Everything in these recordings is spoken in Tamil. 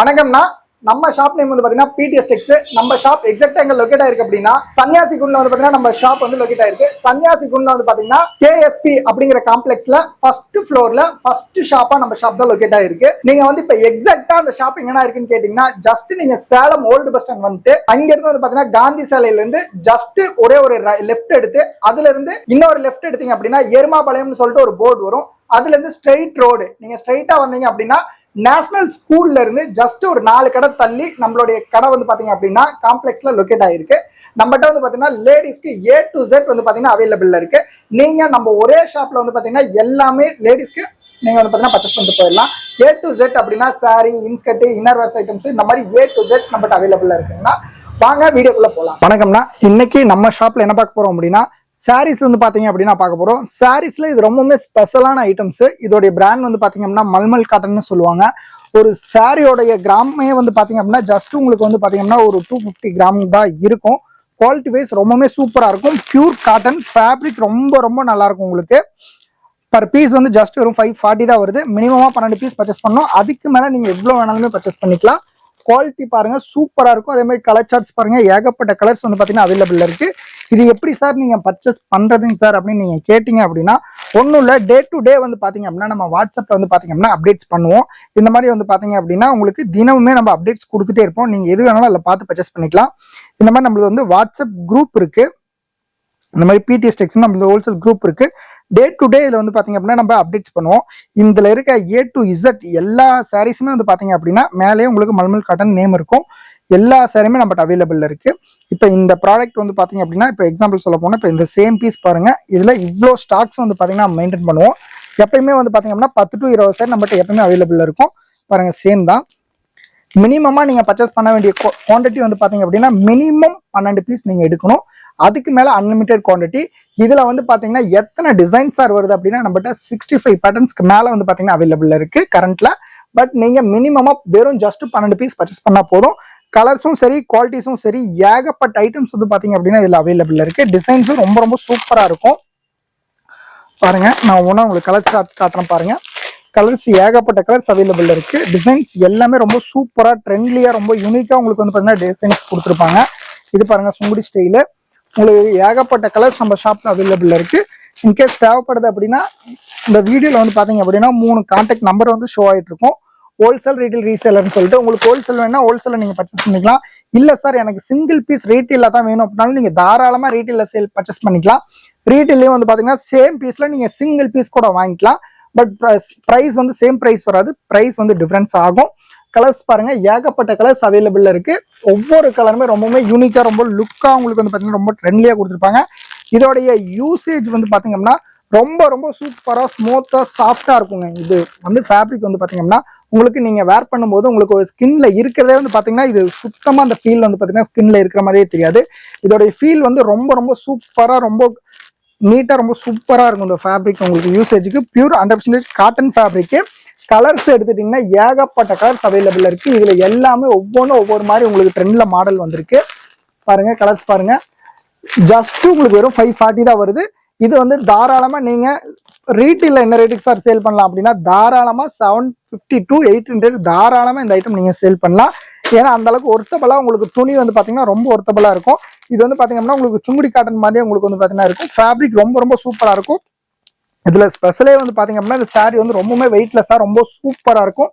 வணக்கம்னா நம்ம ஷாப் நேம் வந்து பாத்தீங்கன்னா பிடிஎஸ் டெக்ஸ். நம்ம ஷாப் எக்ஸாக்டா எங்க லொகேட் ஆயிருக்கு அப்படின்னா சன்னியாசி குண்ட்ல வந்து பாத்தீங்கன்னா நம்ம ஷாப் வந்து லொகேட் ஆயிருக்கு. சன்னியாசி குண்ட்ல வந்து பாத்தீங்கன்னா கேஎஸ்பி அப்படிங்கிற காம்ப்ளெக்ஸ்ல ஃபர்ஸ்ட் ஃப்ளோர்ல ஃபர்ஸ்ட் ஷாப்பா நம்ம ஷாப் தான் லொகேட் ஆயிருக்கு. நீங்க வந்து இப்ப எக்ஸாக்டா அந்த ஷாப் எங்கனா இருக்குன்னு கேட்டீங்கன்னா ஜஸ்ட் நீங்க சேலம் ஓல்டு பஸ் ஸ்டாண்ட் வந்துட்டு அங்க இருந்து வந்து பாத்தீங்கன்னா காந்தி சாலையில இருந்து ஜஸ்ட் ஒரே ஒரு லெஃப்ட் எடுத்து அதுல இருந்து இன்னொரு லெஃப்ட் எடுத்தீங்க அப்படின்னா எருமாபாளையம்னு சொல்லிட்டு ஒரு போர்டு வரும். அதுல இருந்து ஸ்ட்ரெயிட் ரோடு நீங்க ஸ்ட்ரெயிட்டா வந்தீங்க அப்படின்னா நேஷனல் ஸ்கூல்ல இருந்து ஜஸ்ட் ஒரு 4 கடை தள்ளி நம்மளுடைய கடை வந்து பாத்தீங்க அப்படின்னா காம்ப்ளெக்ஸ்ல லொகேட் ஆயிருக்கு. நம்மகிட்ட வந்து பாத்தீங்கன்னா லேடிஸ்க்கு A to Z வந்து பாத்தீங்கன்னா அவைலபிள் இருக்கு. நீங்க நம்ம ஒரே ஷாப்ல வந்து பாத்தீங்கன்னா எல்லாமே லேடிஸ்க்கு நீங்க வந்து பாத்தீங்கன்னா பர்ச்சேஸ் பண்ணிட்டு போயிடலாம். A to Z அப்படின்னா sorry, inskirt, inner wears items இந்த மாதிரி A to Z நம்மகிட்ட அவைலபிள் இருக்குன்னா வாங்க வீடியோக்குள்ள போலாம். வணக்கம்னா இன்னைக்கு நம்ம ஷாப்ல என்ன பார்க்க போறோம் அப்படின்னா சாரீஸ் வந்து பாத்தீங்க அப்படின்னா பார்க்க போறோம். சாரீஸ்ல இது ரொம்பவுமே ஸ்பெஷலான ஐட்டம்ஸ். இதோடைய பிராண்ட் வந்து பாத்தீங்க அப்படின்னா மல்மல் காட்டன் சொல்லுவாங்க. ஒரு சாரியோடைய கிராமே வந்து பாத்தீங்க அப்படின்னா ஜஸ்ட் உங்களுக்கு வந்து பாத்தீங்கன்னா ஒரு 250 கிராம் தான் இருக்கும். குவாலிட்டி வைஸ் ரொம்பவுமே சூப்பரா இருக்கும். பியூர் காட்டன் ஃபேப்ரிக் ரொம்ப ரொம்ப நல்லா இருக்கும். உங்களுக்கு பர் பீஸ் வந்து ஜஸ்ட் வெறும் 540 தான் வருது. மினிமமா 12 பீஸ் பர்ச்சேஸ் பண்ணணும். அதுக்கு மேல நீங்க எவ்வளவு வேணாலுமே பர்ச்சேஸ் பண்ணிக்கலாம். குவாலிட்டி பாருங்க சூப்பரா இருக்கும். அதே மாதிரி கலர் சார்ட்ஸ் பாருங்க, ஏகப்பட்ட கலர்ஸ் வந்து பாத்தீங்கன்னா அவைலபிள் இருக்கு. இது எப்படி சார் நீங்க பர்ச்சேஸ் பண்றதுங்க சார் அப்படின்னு நீங்க கேட்டீங்க அப்படின்னா ஒன்றும் இல்லை, டே டு டே வந்து பாத்தீங்க அப்படின்னா நம்ம வாட்ஸ்அப்ல வந்து பாத்தீங்க அப்படின்னா அப்டேட்ஸ் பண்ணுவோம். இந்த மாதிரி வந்து பாத்தீங்க அப்படின்னா உங்களுக்கு தினமுமே நம்ம அப்டேட்ஸ் கொடுத்துட்டே இருப்போம். நீங்க எது வேணாலும் அதில் பார்த்து பர்ச்சேஸ் பண்ணிக்கலாம். இந்த மாதிரி நம்மளுக்கு வந்து வாட்ஸ்அப் குரூப் இருக்கு. இந்த மாதிரி பிடிஎஸ் டெக்ஸ் நம்மளோட ஹோல்சேல் குரூப் இருக்கு. டே டு டே இதில் வந்து பாத்தீங்க அப்படின்னா நம்ம அப்டேட்ஸ் பண்ணுவோம். இதுல இருக்க A to Z எல்லா சாரீஸுமே வந்து பாத்தீங்க அப்படின்னா மேலேயே உங்களுக்கு மல்மல் காட்டன் நேம் இருக்கும். எல்லா சாரியுமே நம்மகிட்ட அவைலபிள் இருக்கு. இப்போ இந்த ப்ராடக்ட் வந்து பாத்தீங்க அப்படின்னா இப்போ எக்ஸாம்பிள் சொல்ல போனா இப்போ இந்த சேம் பீஸ் பாருங்க, இதுல இவ்வளோ ஸ்டாக்ஸ் வந்து பாத்தீங்கன்னா மெயின்டைன் பண்ணுவோம். எப்பயுமே வந்து பாத்தீங்க அப்படின்னா 10 to 20 சாரி நம்மகிட்ட எப்பயுமே அவைலபிள் இருக்கும். பாருங்க சேம் தான். மினிமமா நீங்க பர்ச்சேஸ் பண்ண வேண்டிய குவான்டிட்டி வந்து பாத்தீங்க அப்படின்னா மினிமம் 12 பீஸ் நீங்க எடுக்கணும். அதுக்கு மேல அன்லிமிட்டெட் குவான்டிட்டி. இதுல வந்து பாத்தீங்கன்னா எத்தனை டிசைன்ஸ் சார் வருது அப்படின்னா நம்மகிட்ட 65 பேட்டர்ன்ஸ்க்கு மேல வந்து பாத்தீங்கன்னா அவைலபிள் இருக்கு கரண்ட்ல. பட் நீங்க மினிமமா வெறும் ஜஸ்ட் 12 பீஸ் பர்ச்சேஸ் பண்ணா போதும். கலர்ஸும் சரி, குவாலிட்டிஸும் சரி, ஏகப்பட்ட ஐட்டம்ஸ் வந்து பாத்தீங்க அப்படின்னா இதுல அவைலபிள் இருக்கு. டிசைன்ஸும் ரொம்ப ரொம்ப சூப்பரா இருக்கும். பாருங்க நான் ஒன்னா உங்களுக்கு கலர் சார்ட் காட்டுறேன் பாருங்க. கலர்ஸ் ஏகப்பட்ட கலர்ஸ் அவைலபிள் இருக்கு. டிசைன்ஸ் எல்லாமே ரொம்ப சூப்பரா ட்ரெண்ட்லியா ரொம்ப யூனிக்கா உங்களுக்கு வந்து பாத்தீங்கன்னா டிசைன்ஸ் கொடுத்துருப்பாங்க. இது பாருங்க சுங்குடி ஸ்டைலு. உங்களுக்கு ஏகப்பட்ட கலர்ஸ் நம்ம ஷாப்ல அவைலபிள் இருக்கு. இன்கேஸ் தேவைப்படுது அப்படின்னா இந்த வீடியோல வந்து பாத்தீங்க அப்படின்னா 3 கான்டாக்ட் நம்பர் வந்து ஷோ ஆயிட்டு இருக்கும். ஹோல்சேல், ரீட்டைல், ரீசேலர்னு சொல்லிட்டு உங்களுக்கு ஹோல்சேல் வேணா ஹோல்சேல நீங்க பர்ச்சேஸ் பண்ணிக்கலாம். இல்ல சார் எனக்கு சிங்கிள் பீஸ் ரீட்டைல தான் வேணும் அப்படின்னாலும் நீங்க தாராளமா ரீட்டைல பர்ச்சேஸ் பண்ணிக்கலாம். ரீட்டைலையும் வந்து பாத்தீங்கன்னா சேம் பீஸ்ல நீங்க சிங்கிள் பீஸ் கூட வாங்கிக்கலாம். பட் பிரைஸ் வந்து சேம் பிரைஸ் வராது, பிரைஸ் வந்து டிஃபரன்ஸ் ஆகும். கலர்ஸ் பாருங்க ஏகப்பட்ட கலர்ஸ் அவைலபிள் இருக்கு. ஒவ்வொரு கலருமே ரொம்பவுமே யூனிக்கா ரொம்ப லுக்கா உங்களுக்கு வந்து பாத்தீங்கன்னா ரொம்ப ட்ரெண்ட்லியா கொடுத்துருப்பாங்க. இதோடைய யூசேஜ் வந்து பாத்தீங்கன்னா ரொம்ப ரொம்ப சூப்பரா ஸ்மூத்தா சாஃப்டா இருக்குங்க. இது வந்து ஃபேப்ரிக் வந்து பாத்தீங்கன்னா உங்களுக்கு நீங்க வேர் பண்ணும்போது உங்களுக்கு ஒரு ஸ்கின்ல இருக்கிறதே வந்து பாத்தீங்கன்னா இது சுத்தமா அந்த ஃபீல் வந்து பாத்தீங்கன்னா ஸ்கின்ல இருக்கிற மாதிரியே தெரியாது. இதோடைய ஃபீல் வந்து ரொம்ப ரொம்ப சூப்பரா ரொம்ப நீட்டா ரொம்ப சூப்பரா இருக்கும். இந்த ஃபேப்ரிக் உங்களுக்கு யூசேஜுக்கு பியூர் 100% காட்டன் ஃபேப்ரிக். கலர்ஸ் எடுத்துட்டீங்கன்னா ஏகப்பட்ட கலர்ஸ் அவைலபிள் இருக்கு. இதுல எல்லாமே ஒவ்வொன்றும் ஒவ்வொரு மாதிரி உங்களுக்கு ட்ரெண்ட்ல மாடல் வந்திருக்கு. பாருங்க கலர்ஸ் பாருங்க. ஜஸ்ட் உங்களுக்கு வெறும் 540 தான் வருது. இது வந்து தாராளமா நீங்க ரீட்டைல என்ன ரேட்டுக்கு சார் சேல் பண்ணலாம் அப்படின்னா தாராளமா 750 to 800 தாராளமா இந்த ஐட்டம் நீங்க சேல் பண்ணலாம். ஏன்னா அந்த அளவுக்கு ஒர்த்தபலா உங்களுக்கு துணி வந்து பாத்தீங்கன்னா ரொம்ப ஒர்த்தபலா இருக்கும். இது வந்து பாத்தீங்கன்னா உங்களுக்கு சுங்குடி காட்டன் மாதிரியே உங்களுக்கு வந்து பாத்தீங்கன்னா இருக்கும். ஃபேப்ரிக் ரொம்ப ரொம்ப சூப்பரா இருக்கும். இதுல ஸ்பெஷலே வந்து பாத்தீங்க அப்படின்னா இந்த சாரி வந்து ரொம்பவுமே வெயிட்லெஸ்ஸா ரொம்ப சூப்பரா இருக்கும்.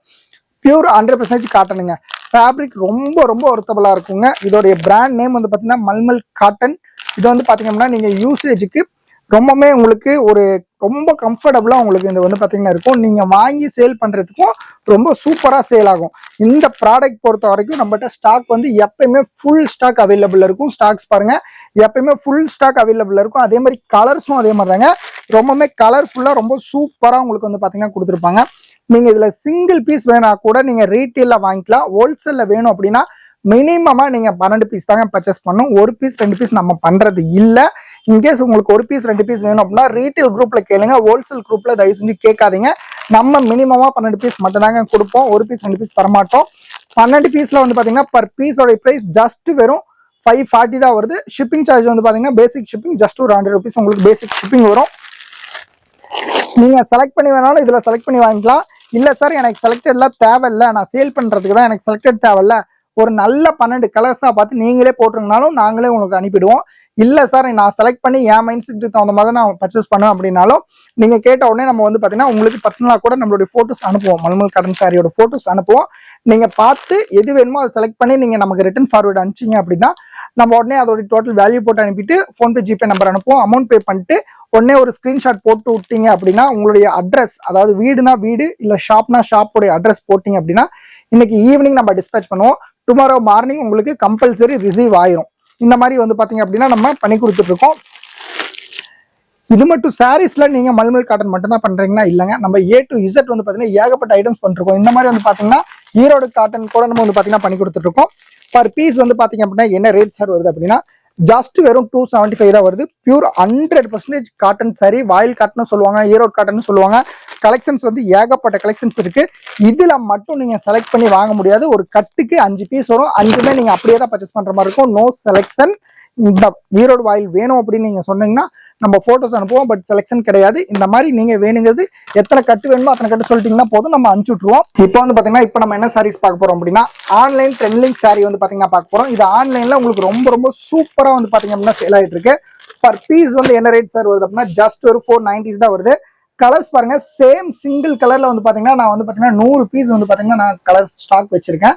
பியூர் 100% காட்டனுங்க. ஃபேப்ரிக் ரொம்ப ரொம்ப ஒர்த்தபலா இருக்குங்க. இதோடைய பிராண்ட் நேம் வந்து பாத்தீங்கன்னா மல்மல் காட்டன். இது வந்து பாத்தீங்க அப்படின்னா நீங்க யூசேஜுக்கு ரொம்பவுமே உங்களுக்கு ஒரு ரொம்ப கம்ஃபர்டபுளா உங்களுக்கு இது வந்து பாத்தீங்கன்னா இருக்கும். நீங்க வாங்கி சேல் பண்றதுக்கும் ரொம்ப சூப்பரா சேல் ஆகும். இந்த ப்ராடக்ட் பொறுத்த வரைக்கும் நம்மகிட்ட ஸ்டாக் வந்து எப்பயுமே ஃபுல் ஸ்டாக் அவைலபிள் இருக்கும். ஸ்டாக்ஸ் பாருங்க எப்பயுமே ஃபுல் ஸ்டாக் அவைலபிள் இருக்கும். அதே மாதிரி கலர்ஸும் அதே மாதிரி தாங்க. ரொம்பவுமே கலர்ஃபுல்லா ரொம்ப சூப்பரா உங்களுக்கு வந்து பாத்தீங்கன்னா கொடுத்துருப்பாங்க. நீங்க இதுல சிங்கிள் பீஸ் வேணா கூட நீங்க ரீட்டைல்ல வாங்கிக்கலாம். ஹோல்சேல்ல வேணும் அப்படின்னா மினிமமா நீங்க 12 பீஸ் தாங்க பர்ச்சேஸ் பண்ணும். 1 பீஸ் 2 பீஸ் நம்ம பண்றது இல்ல. இன்கேஸ் உங்களுக்கு 1 பீஸ் 2 பீஸ் வேணும் அப்படின்னா ரீட்டைல் குரூப்ல கேளுங்க. ஹோல்சேல் குரூப்ல தயவு செஞ்சு கேட்காதீங்க. நம்ம மினிமமா 12 பீஸ் மட்டும் தாங்க கொடுப்போம். 1 பீஸ் 2 பீஸ் தரமாட்டோம். 12 பீஸ்ல வந்து பாத்தீங்கன்னா பர் பீஸோட பிரைஸ் ஜஸ்ட் வெறும் 540 தான் வருது. ஷிப்பிங் சார்ஜ் வந்து பாத்தீங்கன்னா பேசிக் ஷிப்பிங் ஜஸ்ட் ஒரு 100 rupees உங்களுக்கு பேசிக் ஷிப்பிங் வரும். நீங்க செலக்ட் பண்ணி வேணாலும் இதுல செலக்ட் பண்ணி வாங்கிக்கலாம். இல்லை சார் எனக்கு செலக்டட்லாம் தேவையில்லை, நான் சேல் பண்ணுறதுக்கு தான் எனக்கு செலக்டட் தேவையில்ல, ஒரு நல்ல 12 கலர்ஸாக பார்த்து நீங்களே போட்டுருங்கனாலும் நாங்களே உங்களுக்கு அனுப்பிடுவோம். இல்லை சார் நான் செலக்ட் பண்ணி என் மைண்ட் செட்டுக்கு தகுந்த மாதிரி நான் பர்ச்சேஸ் பண்ணுவேன் அப்படின்னாலும் நீங்கள் கேட்ட உடனே நம்ம வந்து பார்த்தீங்கன்னா உங்களுக்கு பர்சனலாக கூட நம்மளுடைய ஃபோட்டோஸ் அனுப்புவோம். மல்மல் காட்டன் சாரியோட ஃபோட்டோஸ் அனுப்புவோம். நீங்கள் பார்த்து எது வேணுமோ அதை செலக்ட் பண்ணி நீங்கள் நமக்கு ரிட்டன் ஃபார்வர்டு அனுப்பிச்சிங்க அப்படின்னா நம்ம உடனே அதோட டோட்டல் வேல்யூ போட்டு அனுப்பிட்டு ஃபோன்பே ஜிபே நம்பர் அனுப்புவோம். அமௌண்ட் பே பண்ணிட்டு உடனே ஒரு ஸ்க்ரீன்ஷாட் போட்டு விட்டீங்க அப்படின்னா உங்களுடைய அட்ரஸ், அதாவது வீடுனா வீடு இல்லை ஷாப்னா ஷாப்போடைய அட்ரஸ் போட்டிங்க அப்படின்னா இன்னைக்கு ஈவினிங் நம்ம டிஸ்பேச் பண்ணுவோம். டுமாரோ மார்னிங் உங்களுக்கு கம்பல்சரி ரிசீவ் ஆயிரும். இந்த மாதிரி வந்து பார்த்தீங்க அப்படின்னா நம்ம பண்ணி கொடுத்துட்டு இருக்கோம். இது மட்டும் சாரீஸ்ல நீங்க மல்மல் காட்டன் மட்டும் தான் பண்றீங்கன்னா இல்லைங்க, நம்ம A to Z வந்து பாத்தீங்கன்னா ஏகப்பட்ட ஐட்டம்ஸ் பண்ணிருக்கோம். இந்த மாதிரி வந்து பாத்தீங்கன்னா ஈரோடு காட்டன் கூட நம்ம வந்து பாத்தீங்கன்னா பண்ணி கொடுத்துட்டு இருக்கோம். பர் பீஸ் வந்து பாத்தீங்க அப்படின்னா என்ன ரேட் சார் வருது அப்படின்னா ஜஸ்ட் வெறும் 275 தான் வருது. பியூர் 100% காட்டன் சாரி, வாயில் காட்டன் சொல்லுவாங்க, ஈரோடு காட்டன் சொல்லுவாங்க. கலெக்ஷன்ஸ் வந்து ஏகப்பட்ட கலெக்ஷன்ஸ் இருக்கு. இதுல மட்டும் நீங்க செலக்ட் பண்ணி வாங்க முடியாது. ஒரு கட்டுக்கு 5 பீஸ் வரும், 5மே நீங்க அப்படியே தான் பர்ச்சேஸ் பண்ற மாதிரி இருக்கும். No selection. இந்த ஈரோடு வாயில் வேணும் அப்படின்னு நீங்க சொன்னீங்கன்னா நம்ம போட்டோஸ் அனுப்புவோம், பட் செலெக்ஷன் கிடையாது. இந்த மாதிரி நீங்க வேணுங்கிறது எத்தனை கட்டு வேணுமோ அத்தனை கட்டு சொல்லிட்டீங்கன்னா போதும், நம்ம அனுப்பிச்சு விட்டுருவோம். இப்போ வந்து பாத்தீங்கன்னா இப்போ நம்ம என்ன சாரீஸ் பார்க்க போறோம் அப்படின்னா ஆன்லைன் ட்ரெண்ட்லிங் சாரி வந்து பாத்தீங்கன்னா பார்க்க போறோம். இது ஆன்லைன்ல உங்களுக்கு ரொம்ப ரொம்ப சூப்பரா வந்து பாத்தீங்க அப்படின்னா சேல் ஆயிட்டு இருக்கு. பர் பீஸ் வந்து என்ன ரேட் சார் வருது அப்படின்னா ஜஸ்ட் ஒரு 490 தான் வருது. கலர்ஸ் பாருங்க, சேம் சிங்கிள் கலர்ல வந்து பாத்தீங்கன்னா நான் வந்து பாத்தீங்கன்னா 100 பீஸ் வந்து பாத்தீங்கன்னா நான் கலர் ஸ்டாக் வச்சிருக்கேன்.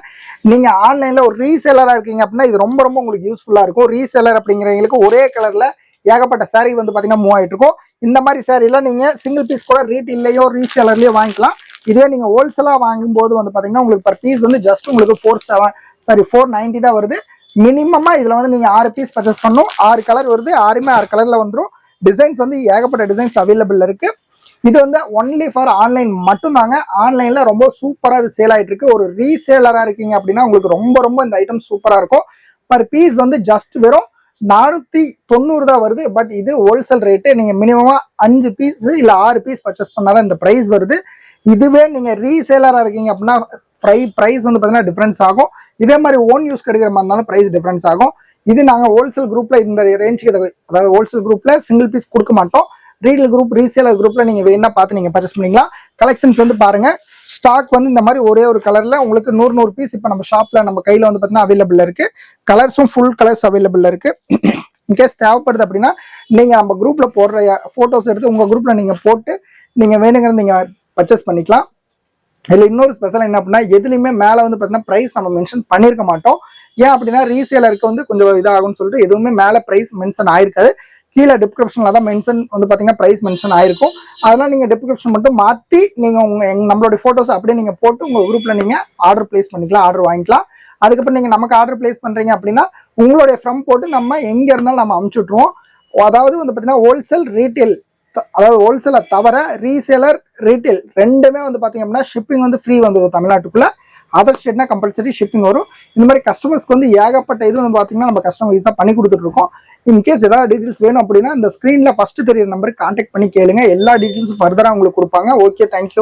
நீங்க ஆன்லைன்ல ஒரு ரீசேலரா இருக்கீங்க அப்படின்னா இது ரொம்ப ரொம்ப உங்களுக்கு யூஸ்ஃபுல்லா இருக்கும். ரீசேலர் அப்படிங்கிறவங்களுக்கு ஒரே கலர்ல ஏகப்பட்ட சாரி வந்து பாத்தீங்கன்னா மூவ் ஆயிட்டு இருக்கும். இந்த மாதிரி சாரிலாம் நீங்க சிங்கிள் பீஸ் கூட ரீட்டெயிலையோ ரீசேலர்லயோ வாங்கிக்கலாம். இதுவே நீங்க ஹோல்சேலா வாங்கும் போது வந்து பாத்தீங்கன்னா உங்களுக்கு பர் பீஸ் வந்து ஜஸ்ட் உங்களுக்கு 490 தான் வருது. மினிமமா இதுல வந்து நீங்க 6 பீஸ் பர்ச்சேஸ் பண்ணணும். 6 கலர் வருது, 6மே 6 கலர்ல வந்துடும். டிசைன்ஸ் வந்து ஏகப்பட்ட டிசைன்ஸ் அவைலபிள் இருக்கு. இது வந்து ஒன்லி ஃபார் ஆன்லைன் மட்டும் தாங்க. ஆன்லைன்ல ரொம்ப சூப்பரா இது சேல் ஆயிட்டு இருக்கு. ஒரு ரீசேலரா இருக்கீங்க அப்படின்னா உங்களுக்கு ரொம்ப ரொம்ப இந்த ஐட்டம் சூப்பரா இருக்கும். பர் பீஸ் வந்து ஜஸ்ட் வெறும் 490 தான் வருது. பட் இது ஹோல்சேல் ரேட்டு. நீங்க மினிமமா 5 பீஸ் இல்ல 6 பீஸ் பர்ச்சேஸ் பண்ணாதான் இந்த பிரைஸ் வருது. இதுவே நீங்க ரீசேலரா இருக்கீங்க அப்படின்னா பிரைஸ் வந்து பாத்தீங்கன்னா டிஃபரன்ஸ் ஆகும். இதே மாதிரி ஓன் யூஸ் கிடைக்கிற மாதிரி இருந்தாலும் பிரைஸ் டிஃபரன்ஸ் ஆகும். இது நாங்க ஹோல்சேல் குரூப்ல இந்த ரேஞ்சுக்கு, அதாவது ஹோல்சேல் குரூப்ல சிங்கிள் பீஸ் கொடுக்க மாட்டோம். ரீடெயில் குரூப், ரீசேலர் குரூப்ல நீங்க வேணா பார்த்து நீங்க பர்ச்சேஸ் பண்ணிக்கலாம். கலெக்ஷன்ஸ் வந்து பாருங்க, ஸ்டாக் வந்து இந்த மாதிரி ஒரே ஒரு கலர்ல உங்களுக்கு 100 பீஸ் இப்போ நம்ம ஷாப்ல நம்ம கையில வந்து பாத்தீங்கன்னா அவைலபிள் இருக்கு. கலர்ஸும் ஃபுல் கலர்ஸ் அவைலபிள் இருக்கு. இன்கேஸ் தேவைப்படுது அப்படின்னா நீங்க நம்ம குரூப்ல போடுற போட்டோஸ் எடுத்து உங்க குரூப்ல நீங்க போட்டு நீங்க வேணுங்கிறது நீங்க பர்ச்சேஸ் பண்ணிக்கலாம். இதுல இன்னொரு ஸ்பெஷல் என்ன அப்படின்னா எதுலையுமே மேல வந்து பாத்தீங்கன்னா பிரைஸ் நம்ம மென்ஷன் பண்ணிருக்க மாட்டோம். ஏன் அப்படின்னா ரீசேலருக்கு வந்து கொஞ்சம் இதாகும்னு சொல்லிட்டு எதுவுமே மேல பிரைஸ் மென்ஷன் ஆயிருக்காது. கீழே டிஸ்கிரிப்ஷன்ல தான் மென்ஷன் வந்து பாத்தீங்கன்னா பிரைஸ் மென்ஷன் ஆயிருக்கும். அதெல்லாம் நீங்க டிஸ்கிரிப்ஷன் மட்டும் மாத்தி நீங்க நம்மளுடைய போட்டோஸ் அப்படியே நீங்க போட்டு உங்க குரூப்ல நீங்க ஆர்டர் பிளேஸ் பண்ணிக்கலாம், ஆர்டர் வாங்கிக்கலாம். அதுக்கப்புறம் நீங்க நமக்கு ஆர்டர் பிளேஸ் பண்றீங்க அப்படின்னா உங்களுடைய ஃப்ரம் போட்டு நம்ம எங்க இருந்தாலும் நம்ம அனுப்பிச்சு விட்டுருவோம். அதாவது வந்து பாத்தீங்கன்னா ஹோல்சேல் ரீட்டெயில், அதாவது ஹோல்சேலை தவிர ரீசேலர் ரீட்டெயில் ரெண்டுமே வந்து பாத்தீங்க அப்படின்னா ஷிப்பிங் வந்து ஃப்ரீ வந்துடும் தமிழ்நாட்டுக்குள்ள. அதர் ஸ்டேட்னா கம்பல்சரி ஷிப்பிங் வரும். இந்த மாதிரி கஸ்டமர்ஸ்க்கு வந்து ஏகப்பட்ட இது வந்து பாத்தீங்கன்னா நம்ம கஸ்டமைஸா பண்ணி கொடுத்துட்டு இருக்கோம். இன்கேஸ் ஏதாவது டீடைல்ஸ் வேணும் அப்படின்னா இந்த ஸ்கிரீன்ல ஃபர்ஸ்ட் தெரியுற நம்பருக்கு கான்டாக்ட் பண்ணி கேளுங்க. எல்லா டீடைல்ஸும் ஃபர்தரா உங்களுக்கு கொடுப்பாங்க. Okay, thank you.